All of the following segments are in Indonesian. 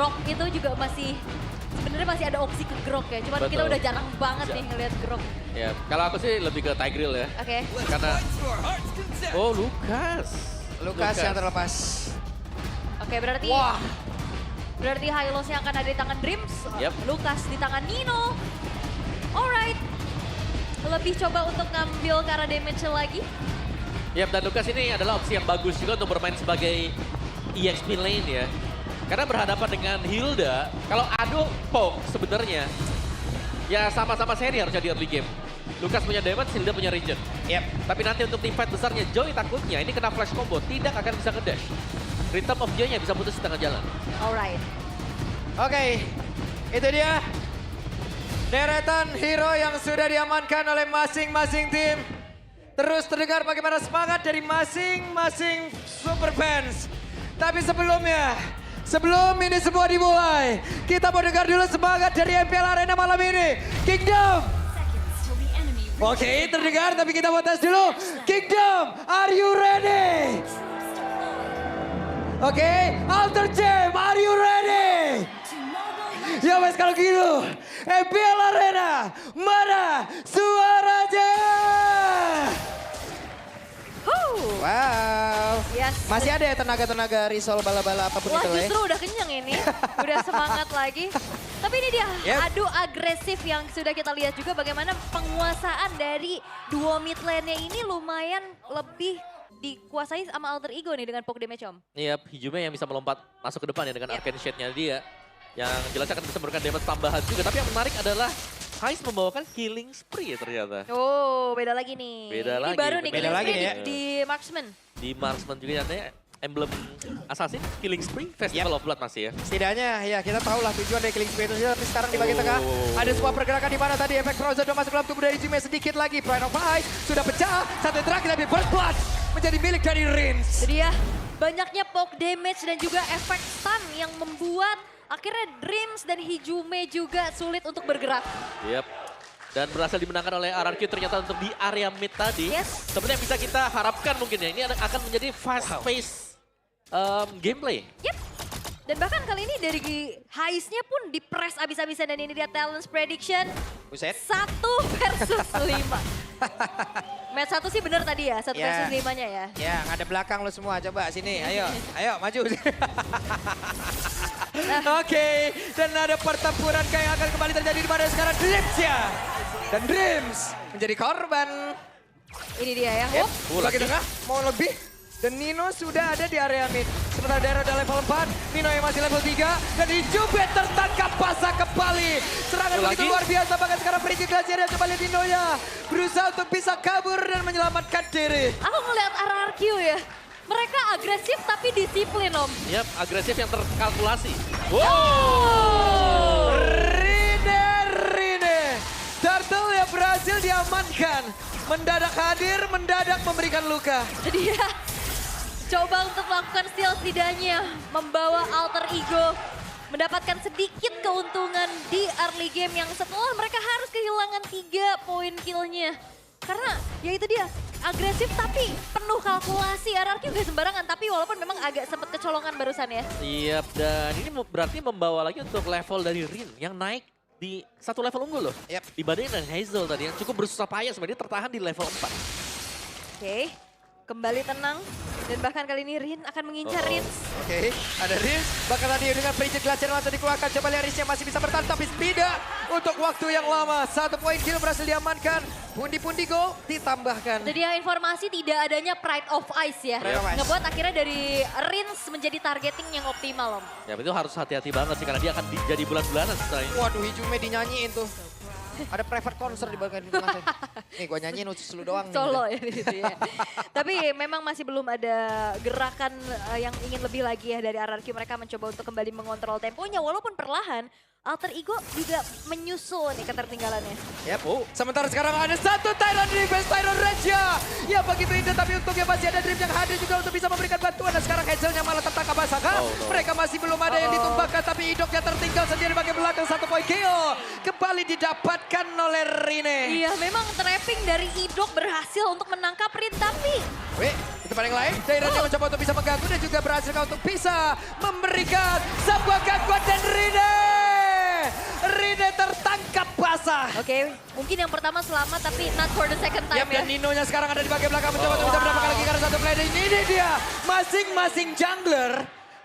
Grok itu juga masih sebenarnya masih ada opsi ke Grok ya. Cuman kita Betul. udah jarang banget nih ngeliat Grok. Ya, kalau aku sih lebih ke Tigreal ya. Oke. Karena, oh Lukas. Lukas yang terlepas. Oke, berarti Wah, berarti Hylos yang akan ada di tangan Dreams. Yep. Lukas di tangan Nino. Alright. Lebih coba untuk ngambil ke arah damage lagi. Yap, dan Lukas ini adalah opsi yang bagus juga untuk bermain sebagai EXP lane ya. Karena berhadapan dengan Hilda, kalau Ado Poke sebenarnya ya sama-sama senior jadi early game. Lukas punya damage, Hilda punya regen. yep. Tapi nanti untuk team fight besarnya, Joy takutnya ini kena flash combo, tidak akan bisa ngedash. Rhythm of Joy-nya bisa putus di tengah jalan. Alright. Oke, itu dia deretan hero yang sudah diamankan oleh masing-masing tim. Terus terdengar bagaimana semangat dari masing-masing super fans. Tapi sebelumnya, sebelum ini semua dimulai, kita mau dengar dulu semangat dari MPL Arena malam ini. Kingdom! Oke, terdengar tapi kita mau tes dulu. Kingdom, are you ready? Oke, Alter Jam, are you ready? Ya wes kalau gitu, MPL Arena, mana suaranya? Wow, Yes. masih ada ya tenaga-tenaga risol bala-bala apapun Wah, itu ya? justru udah kenyang ini. Udah semangat lagi. Tapi ini dia, Yep. adu agresif yang sudah kita lihat juga bagaimana penguasaan dari duo mid lane-nya ini lumayan lebih dikuasai sama Alter Ego nih dengan poke damage, Om. Iya, Hijume yang bisa melompat masuk ke depan ya dengan Yep. Arcane Shade-nya dia. Yang jelas akan bisa memberikan damage tambahan juga. Tapi yang menarik adalah Heist membawakan Killing Spree ternyata. Oh, beda lagi nih. Beda Ini lagi, baru nih, beda Killing lagi Spree nih ya. di Marksman. Di Marksman juga katanya emblem Assassin, Killing Spree, Festival of Blood masih ya. Setidaknya ya kita tahu lah tujuan dari Killing Spree itu. Tapi sekarang di bagian tengah ada sebuah pergerakan di mana tadi efek Frozen sudah masuk dalam tubuh dari Jume sedikit lagi. Pride of Ice sudah pecah. Satu terakhir tapi First Blood menjadi milik dari Rins. Jadi ya, banyaknya poke damage dan juga efek stun yang membuat akhirnya Dreams dan Hijume juga sulit untuk bergerak. Yep. Dan berhasil dimenangkan oleh RRQ ternyata untuk di area mid tadi. Yes. Sebenarnya bisa kita harapkan mungkin ya, ini akan menjadi fast pace gameplay. Yep. Dan bahkan kali ini dari Heist-nya pun di-press abis-abisan dan ini dia Talents Prediction. Buset. 1 versus 5. Match 1 sih bener tadi ya, 1 Ya. versus 5-nya ya. Ya, ada belakang lo semua. Coba sini, ayo, ayo maju. Oke, dan ada pertempuran yang akan kembali terjadi di mana sekarang Dreams ya. Dan Dreams menjadi korban. Ini dia ya. Yep. Hup. Bagi tengah, mau lebih. Dan Nino sudah ada di area mid. Sementara Daryl udah level 4, Nino yang masih level 3. Dan Hijume tertangkap basah kembali. Serangan begitu luar biasa, bahkan sekarang Perigi Glacier coba lihat Nino ya. Berusaha untuk bisa kabur dan menyelamatkan diri. Aku ngeliat RRQ ya. Mereka agresif tapi disiplin, Om. Yep, agresif yang terkalkulasi. Oh! Rine. Turtle yang berhasil diamankan. Mendadak hadir, mendadak memberikan luka. Jadi ya, coba untuk melakukan steal setidaknya. Membawa Alter Ego. Mendapatkan sedikit keuntungan di early game yang setelah mereka harus kehilangan 3 poin kill-nya. Karena ya itu dia, agresif tapi penuh kalkulasi. RRQ gak sembarangan, tapi walaupun memang agak sempat kecolongan barusan ya. Yep, dan ini berarti membawa lagi untuk level dari Rin yang naik di 1 level unggul loh. Yep. Dibandingin dengan Hazel tadi yang cukup bersusah payah sebenarnya tertahan di level 4. Oke, kembali tenang. Dan bahkan kali ini Rin akan mengincar Rins. Oke, ada Rins. Bahkan tadi dengan Perigi Glacier langsung dikeluarkan. Coba lihat Rinsnya masih bisa bertahan, tapi tidak untuk waktu yang lama. 1 poin kill berhasil diamankan. Pundi-pundi gol ditambahkan. Jadi ya informasi tidak adanya Pride of Ice ya. Pride of Ice. Ngebuat akhirnya dari Rins menjadi targeting yang optimal, Om. Ya itu harus hati-hati banget sih karena dia akan jadi bulan-bulanan setelah ini. Waduh, Hijume dinyanyiin tuh. Ada private concert di bagian tengah. Nih, gue nyanyiin usus lu doang. nih. Solo ya di situ ya. Tapi memang masih belum ada gerakan yang ingin lebih lagi ya dari RRQ. Mereka mencoba untuk kembali mengontrol temponya walaupun perlahan. Alter Ego juga menyusul nih ketertinggalannya. Yep. Sementara sekarang ada 1 Tyrant Defense, Tyrant Raja. Ya begitu indah, tapi untungnya masih ada Dream yang hadir juga untuk bisa memberikan bantuan. Dan sekarang Hazelnya malah tertangkap basah. Oh, no. Mereka masih belum ada yang ditumbangkan, tapi Idoknya tertinggal sendiri bagian belakang. 1 poin kill. Kembali didapatkan oleh Rine. Iya memang trapping dari Idok berhasil untuk menangkap Rin, tapi Wih, itu paling lain. Tyrant yang mencoba untuk bisa mengganggu dan juga berhasil untuk bisa memberikan sebuah gangguan dan tertangkap basah. Oke, mungkin yang pertama selamat tapi not for the second time Yap, ya. dan Ninonya sekarang ada di bagian belakang mencoba untuk bisa mendapatkan lagi karena satu play ini dia. Masing-masing jungler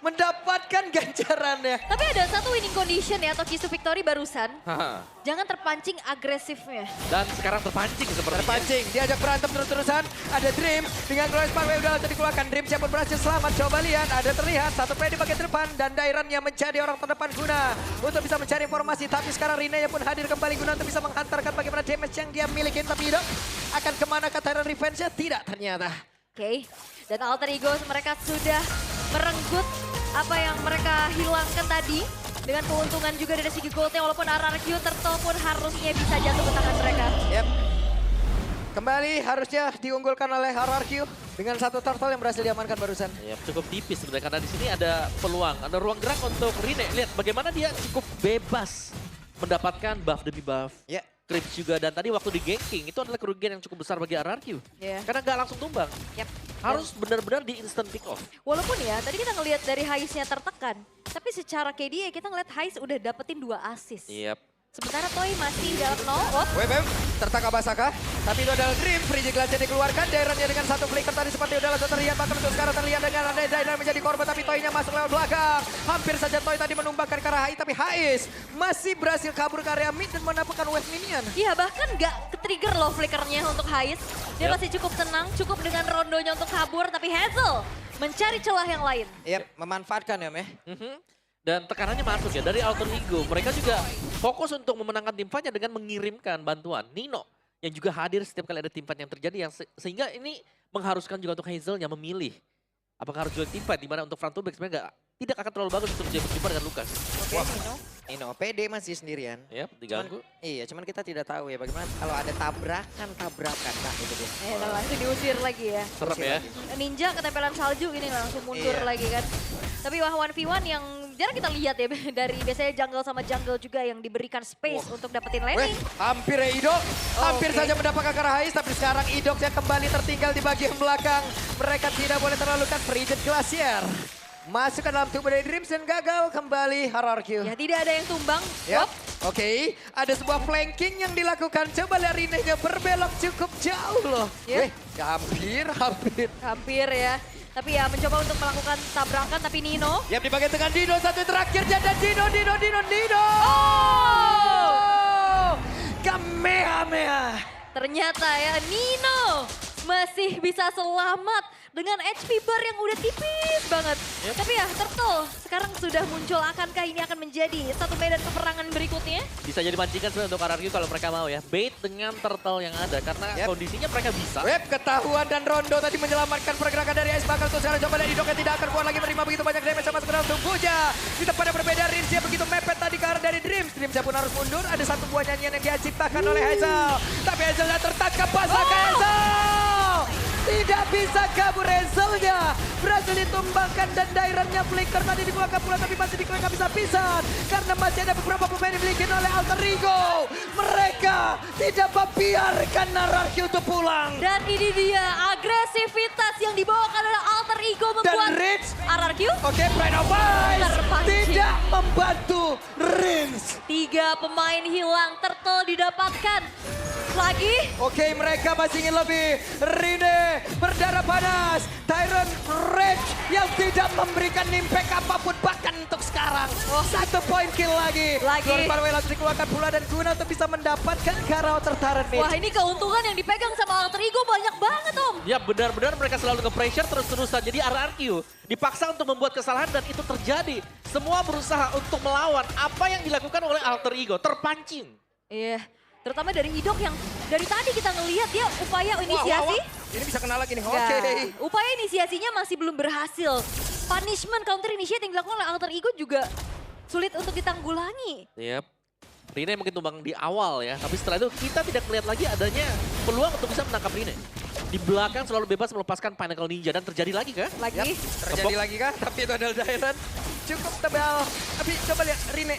mendapatkan ganjarannya. Tapi ada satu winning condition ya atau key to victory barusan. Haha. Jangan terpancing agresifnya. Dan sekarang terpancing sepertinya. Terpancing, diajak berantem terus-terusan. Ada Dream dengan Glorious Spark udah langsung dikeluarkan. Dream siapun berhasil selamat. Coba lihat, ada terlihat satu play di bagian depan. Dan Dairan yang menjadi orang terdepan guna untuk bisa mencari informasi. Tapi sekarang Rine pun hadir kembali guna untuk bisa menghantarkan bagaimana damage yang dia miliki. Tapi Idok akan kemana ke Tyrant Revenge-nya? Tidak ternyata. Oke, dan Alter Ego mereka sudah merenggut apa yang mereka hilangkan tadi. Dengan keuntungan juga dari segi goldnya walaupun RRQ Turtle pun harusnya bisa jatuh ke tangan mereka. Yep. Kembali harusnya diunggulkan oleh RRQ dengan satu turtle yang berhasil diamankan barusan. Ya, cukup tipis sebenarnya karena di sini ada peluang, ada ruang gerak untuk Rine. Lihat bagaimana dia cukup bebas mendapatkan buff demi buff. Ya. Creeps juga dan tadi waktu di ganking itu adalah kerugian yang cukup besar bagi RRQ. Iya. Karena nggak langsung tumbang. Yap. Harus benar-benar di instant pick off. Walaupun ya tadi kita ngelihat dari Hais-nya tertekan. Tapi secara KDA kita ngeliat Hais udah dapetin 2 assist. Yap. Sementara Toy masih dalam 0 off. WBM tertangkap basah kah? Tapi itu adalah Dream. Free Glass yang dikeluarkan. Dairannya dengan satu flicker tadi seperti udah langsung terlihat. Bahkan untuk sekarang terlihat dengan ada Dairan menjadi korban. Tapi Toy-nya masuk lewat belakang. Hampir saja Toy tadi menumbangkan ke arah Hais. Tapi Hais masih berhasil kabur ke area mid dan mendapatkan wave minion. Iya bahkan nggak ke-trigger loh flickernya untuk Hais. Dia Yap. masih cukup tenang, cukup dengan rondonya untuk kabur. Tapi Hazel mencari celah yang lain. Yap, memanfaatkan ya Meh. Dan tekanannya masuk ya dari Alter Ego. Mereka juga fokus untuk memenangkan tim fight-nya dengan mengirimkan bantuan. Nino yang juga hadir setiap kali ada tim fight yang terjadi. Yang sehingga ini mengharuskan juga untuk Hazelnya memilih. Apakah harus join tim fight? Dimana untuk front to back sebenarnya tidak akan terlalu bagus untuk berjumpa dengan Lucas. Oke, Nino. Nino PD masih sendirian. Ya, diganggu. Cuman kita tidak tahu ya bagaimana kalau ada tabrakan. Nah itu dia. Dan langsung diusir lagi ya. Serem ya. Ninja ketempelan salju ini langsung mundur Iya. lagi kan. Tapi wah 1v1 yang jarang kita lihat ya dari biasanya jungle sama jungle juga yang diberikan space untuk dapetin Weh, laning. hampir ya Idok. Hampir oke. saja mendapatkan ke arah Hais, tapi sekarang Idok yang kembali tertinggal di bagian belakang. Mereka tidak boleh terlalu kan Frigid Glacier. Masuk ke dalam tubuh dari Dreams dan gagal kembali RRQ. Ya tidak ada yang tumbang. Ya, Wop. oke. Ada sebuah flanking yang dilakukan. Coba lihat Rine-nya berbelok cukup jauh loh. Ya. Weh, hampir. Hampir ya. Tapi ya mencoba untuk melakukan tabrakan tapi Nino. Yap, di bagian tengah Dino, satu terakhir dan Dino. Oh! Kamehameha. Ternyata ya Nino masih bisa selamat dengan HP bar yang udah tipis banget. Tapi ya Turtle sekarang sudah muncul. Akankah ini akan menjadi satu medan peperangan berikutnya? Bisa jadi pancingan sebenarnya untuk RRQ kalau mereka mau ya. Bait dengan turtle yang ada karena Yap. kondisinya mereka bisa. Web ketahuan dan Rondo tadi menyelamatkan pergerakan dari Ice Bakal. Sekarang coba dari Idok yang tidak akan kuat lagi menerima begitu banyak damage sama sekedar tubuhnya. Di tempat yang berbeda Rims yang begitu mepet tadi ke arah dari Dreams. Dreams pun harus mundur. Ada satu buah nyanyian yang dia ciptakan oleh Hazel. Tapi Hazelnya tertangkap basah ke Hazel. Tidak bisa kabur Hazelnya. Berhasil ditumbangkan dan Dairannya flicker tadi dikeluarkan pula tapi masih dikeluarkan bisa-pisan. Karena masih ada beberapa pemain dimiliki oleh Alter Ego. Mereka tidak membiarkan RRQ untuk pulang. Dan ini dia agresivitas yang dibawakan oleh Alter Ego Dan membuat Rins, RRQ oke, Pride of Ice Terpancing. tidak membantu Rins. 3 pemain hilang. Turtle didapatkan lagi. Oke, mereka masih ingin lebih. Rine berdarah panas. Tyrant Rage yang tidak memberikan impact apapun bahkan untuk sekarang. Satu poin kill lagi. Lagi. Glorious langsung dikeluarkan pula dan guna untuk bisa mendapatkan Karao tertarik mid. Wah ini keuntungan yang dipegang sama Alter Ego banyak banget Om. Ya benar-benar mereka selalu nge-pressure terus-terusan. Jadi RRQ dipaksa untuk membuat kesalahan dan itu terjadi. Semua berusaha untuk melawan apa yang dilakukan oleh Alter Ego. Terpancing. Iya, terutama dari Idok yang dari tadi kita ngelihat dia upaya inisiasi. Ini bisa kena lagi nih. Nggak. Oke. Upaya inisiasinya masih belum berhasil. Punishment counter initiate yang dilakukan oleh Alter Ego juga sulit untuk ditanggulangi. Yep. Rine mungkin tumbang di awal ya. Tapi setelah itu kita tidak melihat lagi adanya peluang untuk bisa menangkap Rine. Di belakang selalu bebas melepaskan Pinnacle Ninja dan terjadi lagi kah? Lagi. Yap, terjadi lagi kah? Tapi itu adalah Dairan. Cukup tebal. Tapi coba lihat Rine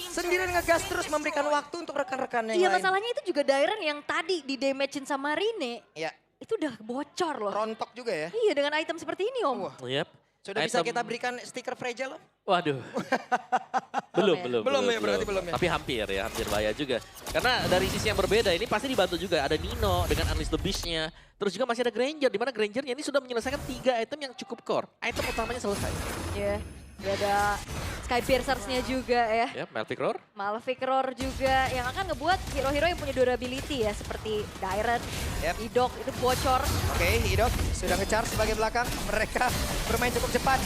sendirian ngegas terus memberikan waktu untuk rekan-rekannya yang Iya lain. masalahnya itu juga Dairan yang tadi di damagein sama Rine. Iya, Itu udah bocor loh. rontok juga ya. Iya dengan item seperti ini Om. Wah. Yep. Sudah bisa Item- kita berikan stiker fragile loh. Waduh. Belum ya, berarti belum ya. Tapi hampir bahaya juga. Karena dari sisi yang berbeda ini pasti dibantu juga. Ada Nino dengan Unleash the Beast-nya. Terus juga masih ada Granger, di mana Grangernya ini sudah menyelesaikan 3 item yang cukup core. Item utamanya selesai. Iya, ada Sky Piercers-nya juga ya. Ya, Melvic Roar. Malefic Roar juga yang akan ngebuat hero-hero yang punya durability ya. Seperti Dairen, Idok itu bocor. Oke, Idok sudah nge-charge sebagai belakang. Mereka bermain cukup cepat.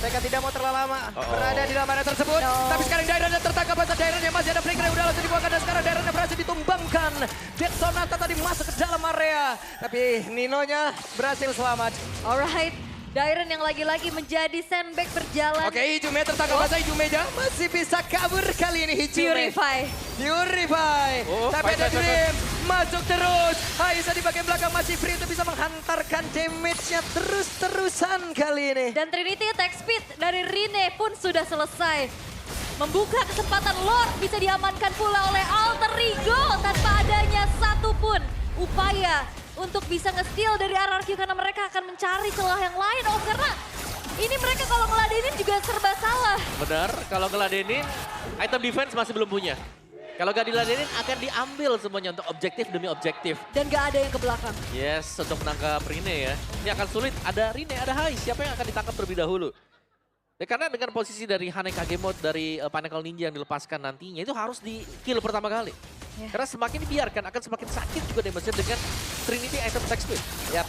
Mereka tidak mau terlalu lama berada di dalam area tersebut. Tapi sekarang Dairen tertangkap. Masa Dairen yang masih ada flicker yang udah langsung dibuangkan. Dan sekarang Dairen berhasil ditumbangkan. Jet Sonata tadi masuk ke dalam area. Tapi Ninonya berhasil selamat. Alright, Dairen yang lagi-lagi menjadi sandbag berjalan. Oke, Hijume tertangkap. Masa Hijume masih bisa kabur kali ini Hijume. Purify. Tapi ada Dream. Masuk terus. Haisa di bagian belakang masih free untuk bisa menghantarkan damage-nya terus-terusan kali ini. Dan Trinity attack speed dari Rine pun sudah selesai. Membuka kesempatan Lord bisa diamankan pula oleh Alter Ego tanpa adanya satupun upaya untuk bisa nge-steal dari RRQ karena mereka akan mencari celah yang lain. Karena ini mereka kalau ngeladenin juga serba salah. Benar, kalau ngeladenin item defense masih belum punya. Kalau gak diladenin akan diambil semuanya untuk objektif demi objektif. Dan gak ada yang ke belakang. Yes, untuk menangkap Rine ya. Ini akan sulit, ada Rine, ada Hai. Siapa yang akan ditangkap terlebih dahulu? Ya, karena dengan posisi dari Hane Kagemot dari Pinnacle Ninja yang dilepaskan nantinya itu harus di kill pertama kali. Karena semakin dibiarkan akan semakin sakit juga damage-nya dengan Trinity item attack speed. Yap.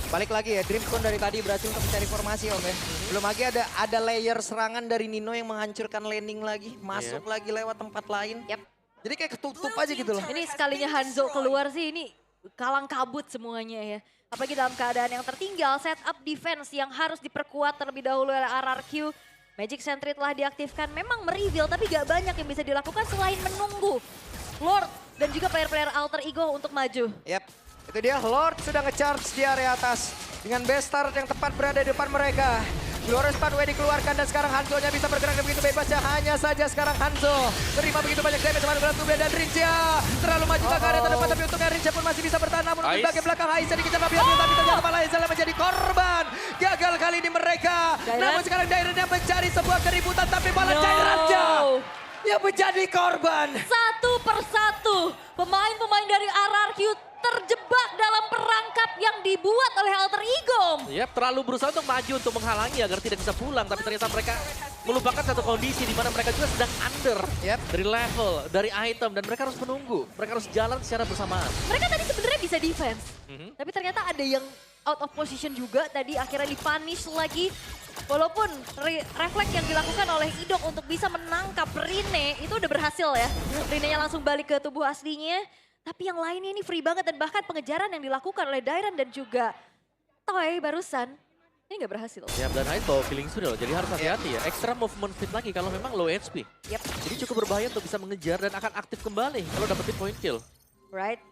Balik lagi ya, Dreamcon dari tadi berhasil untuk mencari formasi Om ya. Belum lagi ada layer serangan dari Nino yang menghancurkan landing lagi. Masuk lagi lewat tempat lain. Yap. Jadi kayak ketutup aja gitu loh. Ini sekalinya Hanzo keluar sih ini kalang kabut semuanya ya. Apalagi dalam keadaan yang tertinggal, setup defense yang harus diperkuat terlebih dahulu oleh RRQ. Magic Sentry telah diaktifkan, memang mereveal tapi gak banyak yang bisa dilakukan selain menunggu Lord dan juga player-player Alter Ego untuk maju. Yap, itu dia Lord sudah nge-charge di area atas. Dengan best start yang tepat berada di depan mereka. Glorious Pathway dikeluarkan dan sekarang Hanzo-nya bisa bergerak begitu bebas ya. Hanya saja sekarang Hanzo terima begitu banyak damage sama Berat dan Rinja. Terlalu maju ke area terdepan tapi untungnya Rinja pun masih bisa bertahan. Namun di bagian belakang Aiza dikejar tapi ternyata malah Aiza menjadi korban. Gagal kali ini mereka. Namun sekarang Dairen yang mencari sebuah keributan tapi malah Jairanja yang menjadi korban. Satu persatu pemain-pemain dari RRQ terjebak dalam perangkap yang dibuat oleh Alter Ego. Yap, terlalu berusaha untuk maju untuk menghalangi agar tidak bisa pulang. Tapi ternyata mereka melupakan satu kondisi di mana mereka juga sedang under dari level, dari item. Dan mereka harus menunggu, mereka harus jalan secara bersamaan. Mereka tadi sebenarnya bisa defense. Tapi ternyata ada yang out of position juga tadi akhirnya dipunish lagi. Walaupun refleks yang dilakukan oleh Idok untuk bisa menangkap Rine itu udah berhasil ya. Rine-nya langsung balik ke tubuh aslinya. Tapi yang lainnya ini free banget dan bahkan pengejaran yang dilakukan oleh Dairen dan juga Toy barusan ini nggak berhasil. Ya, dan Hai bawa feeling sudah loh, jadi harus hati-hati ya. Extra movement speed lagi kalau memang low HP. Jadi cukup berbahaya untuk bisa mengejar dan akan aktif kembali kalau dapetin point kill. Right.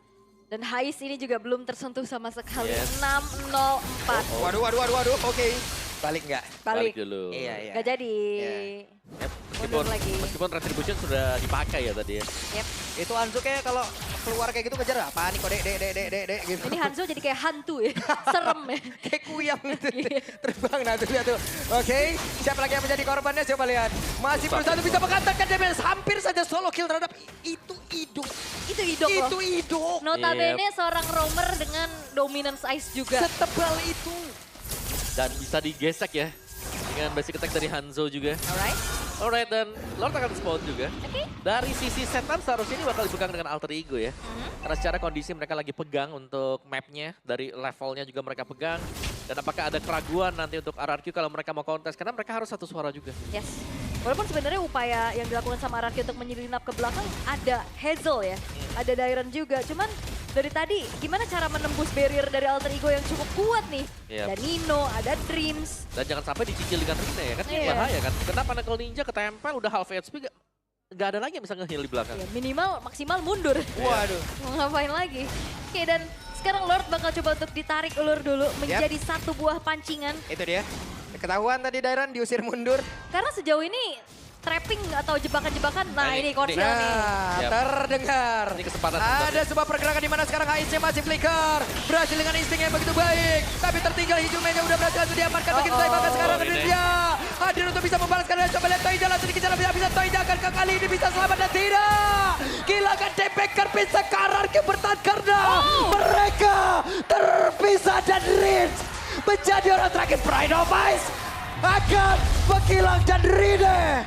Dan Hais ini juga belum tersentuh sama sekali. 6-0-4. Waduh. Oke. Balik nggak? Balik dulu. Iya. Gak jadi. Meskipun retribution sudah dipakai ya tadi ya. Itu Hanzo kayak kalau keluar kayak gitu kejar apa nih kok dek gitu. Ini Hanzo jadi kayak hantu ya. Serem ya. Kayak kuyang gitu. Terbang nah tuh lihat tuh. Oke, siapa lagi yang menjadi korbannya coba lihat. Masih berusaha untuk bisa menghantarkan damage. Hampir saja solo kill terhadap itu Idok. Itu Idok loh. Itu Idok. Notabene seorang roamer dengan dominance ice juga. Setebal itu. Dan bisa digesek ya dengan basic attack dari Hanzo juga. Alright, dan Lord akan spawn juga. Dari sisi setup seharusnya ini bakal dipegang dengan Alter Ego ya. Karena secara kondisi mereka lagi pegang untuk mapnya, dari levelnya juga mereka pegang. Dan apakah ada keraguan nanti untuk RRQ kalau mereka mau kontes, karena mereka harus satu suara juga. Yes. Walaupun sebenarnya upaya yang dilakukan sama RRQ untuk menyelinap ke belakang ada Hazel ya. Ada Dairen juga, cuman dari tadi gimana cara menembus barrier dari Alter Ego yang cukup kuat nih. Ada Nino, ada Dreams. Dan jangan sampai dicicil dengan Rine ya kan, bahaya kan. Kenapa Pinnacle Ninja ketempel udah half HP gak ada lagi yang bisa nge-heal di belakang. Minimal maksimal mundur. Waduh. Mau ngapain lagi. Oke, dan sekarang Lord bakal coba untuk ditarik ulur dulu menjadi satu buah pancingan. Itu dia. Ketahuan tadi Dairen diusir mundur. Karena sejauh ini trapping atau jebakan-jebakan, ini konsil nih. Terdengar. Ini kesempatan. Ada sebuah pergerakan di mana sekarang Aisnya masih flicker. Berhasil dengan insting yang begitu baik. Tapi tertinggal Hijumenya udah berhasil diamankan begitu baik. Bahkan sekarang dia hadir untuk bisa membalaskan dan coba lihat Toija langsung dikejar bisa Toija akan ke kali ini bisa selamat dan tidak. Kehilangan Debeker bisa karar ke bertahan karena mereka terpisah dan Rich menjadi orang terakhir. Pride of Ice akan menghilang dan Rine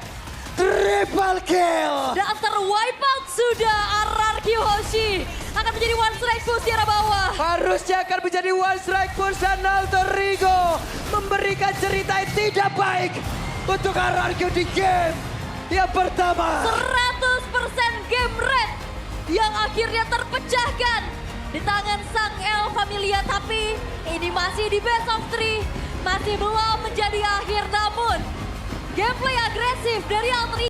triple kill. Dan terwipe out sudah RRQ Hoshi. Akan menjadi one strike push di arah bawah. Harusnya akan menjadi one strike push dan Alter Ego memberikan cerita yang tidak baik untuk RRQ di game yang pertama. 100% game red yang akhirnya terpecahkan di tangan sang El Familia. Tapi ini masih di best of 3. Masih belum menjadi akhir namun gameplay agresif dari Alter Ego